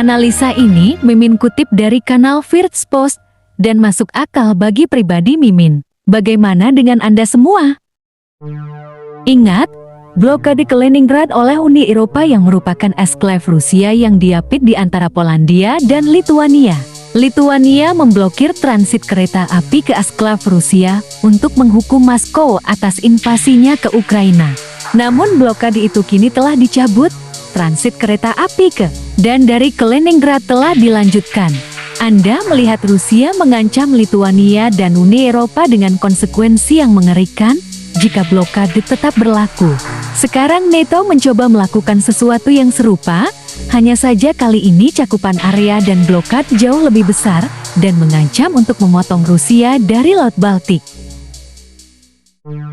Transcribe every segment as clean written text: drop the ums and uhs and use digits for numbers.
Analisa ini Mimin kutip dari kanal First Post dan masuk akal bagi pribadi Mimin. Bagaimana dengan Anda semua? Ingat, blokade Kaliningrad oleh Uni Eropa yang merupakan eksklave Rusia yang diapit di antara Polandia dan Lituania. Lituania memblokir transit kereta api ke eksklave Rusia untuk menghukum Moskow atas invasinya ke Ukraina. Namun blokade itu kini telah dicabut, transit kereta api ke dan dari Kaliningrad telah dilanjutkan. Anda melihat Rusia mengancam Lituania dan Uni Eropa dengan konsekuensi yang mengerikan jika blokade tetap berlaku. Sekarang NATO mencoba melakukan sesuatu yang serupa, hanya saja kali ini cakupan area dan blokade jauh lebih besar dan mengancam untuk memotong Rusia dari Laut Baltik.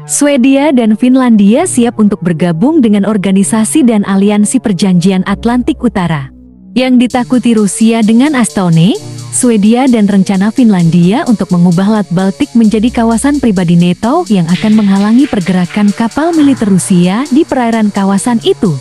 Swedia dan Finlandia siap untuk bergabung dengan organisasi dan aliansi Perjanjian Atlantik Utara. Yang ditakuti Rusia dengan Estonia, Swedia dan rencana Finlandia untuk mengubah Laut Baltik menjadi kawasan pribadi NATO yang akan menghalangi pergerakan kapal militer Rusia di perairan kawasan itu.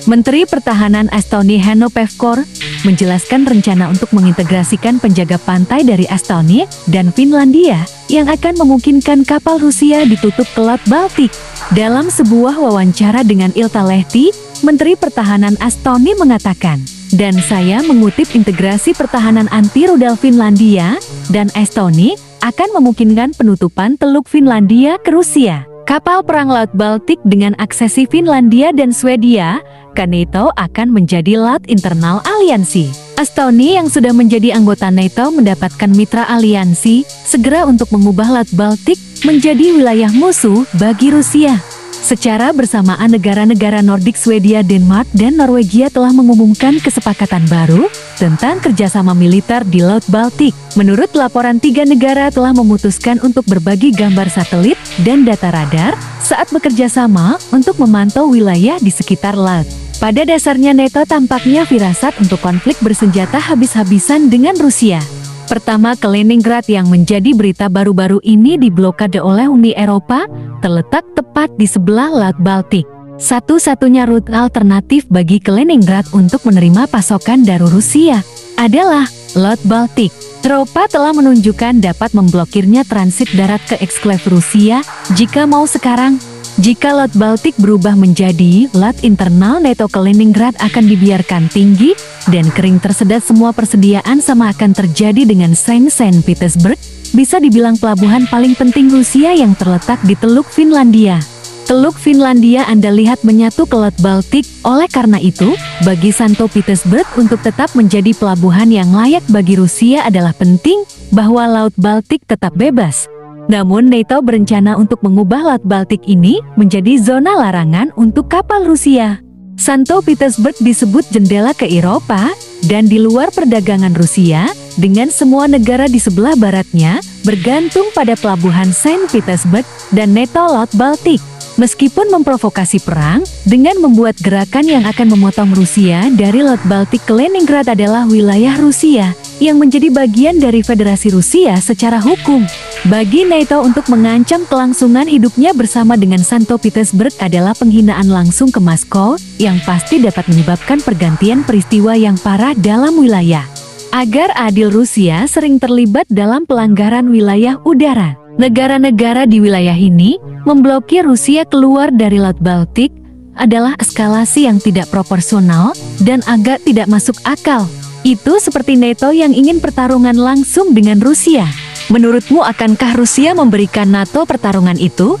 Menteri Pertahanan Estonia Hanno Pevkur menjelaskan rencana untuk mengintegrasikan penjaga pantai dari Estonia dan Finlandia yang akan memungkinkan kapal Rusia ditutup ke Laut Baltik. Dalam sebuah wawancara dengan Iltalehti, Menteri Pertahanan Estonia mengatakan, dan saya mengutip, integrasi pertahanan anti-rudal Finlandia dan Estonia akan memungkinkan penutupan Teluk Finlandia ke Rusia. Kapal perang Laut Baltik dengan aksesi Finlandia dan Swedia ke NATO akan menjadi laut internal aliansi. Estonia yang sudah menjadi anggota NATO mendapatkan mitra aliansi segera untuk mengubah Laut Baltik menjadi wilayah musuh bagi Rusia. Secara bersamaan negara-negara Nordik Swedia, Denmark, dan Norwegia telah mengumumkan kesepakatan baru tentang kerjasama militer di Laut Baltik. Menurut laporan, 3 negara telah memutuskan untuk berbagi gambar satelit dan data radar saat bekerja sama untuk memantau wilayah di sekitar laut. Pada dasarnya NATO tampaknya firasat untuk konflik bersenjata habis-habisan dengan Rusia. Pertama, Kaliningrad yang menjadi berita baru-baru ini diblokade oleh Uni Eropa, terletak tepat di sebelah Laut Baltik. Satu-satunya rute alternatif bagi Kaliningrad untuk menerima pasokan dari Rusia adalah Laut Baltik. Eropa telah menunjukkan dapat memblokirnya transit darat ke eksklave Rusia jika mau sekarang. Jika Laut Baltik berubah menjadi laut internal NATO, Kaliningrad akan dibiarkan tinggi dan kering tersedat. Semua persediaan sama akan terjadi dengan Saint Petersburg, bisa dibilang pelabuhan paling penting Rusia yang terletak di Teluk Finlandia. Teluk Finlandia Anda lihat menyatu ke Laut Baltik, oleh karena itu, bagi Saint Petersburg untuk tetap menjadi pelabuhan yang layak bagi Rusia adalah penting bahwa Laut Baltik tetap bebas. Namun NATO berencana untuk mengubah Laut Baltik ini menjadi zona larangan untuk kapal Rusia. Saint Petersburg disebut jendela ke Eropa dan di luar perdagangan Rusia dengan semua negara di sebelah baratnya bergantung pada pelabuhan Saint Petersburg dan NATO Laut Baltik. Meskipun memprovokasi perang dengan membuat gerakan yang akan memotong Rusia dari Laut Baltik, Kaliningrad adalah wilayah Rusia yang menjadi bagian dari Federasi Rusia secara hukum. Bagi NATO untuk mengancam kelangsungan hidupnya bersama dengan Saint Petersburg adalah penghinaan langsung ke Moskow yang pasti dapat menyebabkan pergantian peristiwa yang parah dalam wilayah. Agar adil, Rusia sering terlibat dalam pelanggaran wilayah udara. Negara-negara di wilayah ini memblokir Rusia keluar dari Laut Baltik adalah eskalasi yang tidak proporsional dan agak tidak masuk akal. Itu seperti NATO yang ingin pertarungan langsung dengan Rusia. Menurutmu akankah Rusia memberikan NATO pertarungan itu?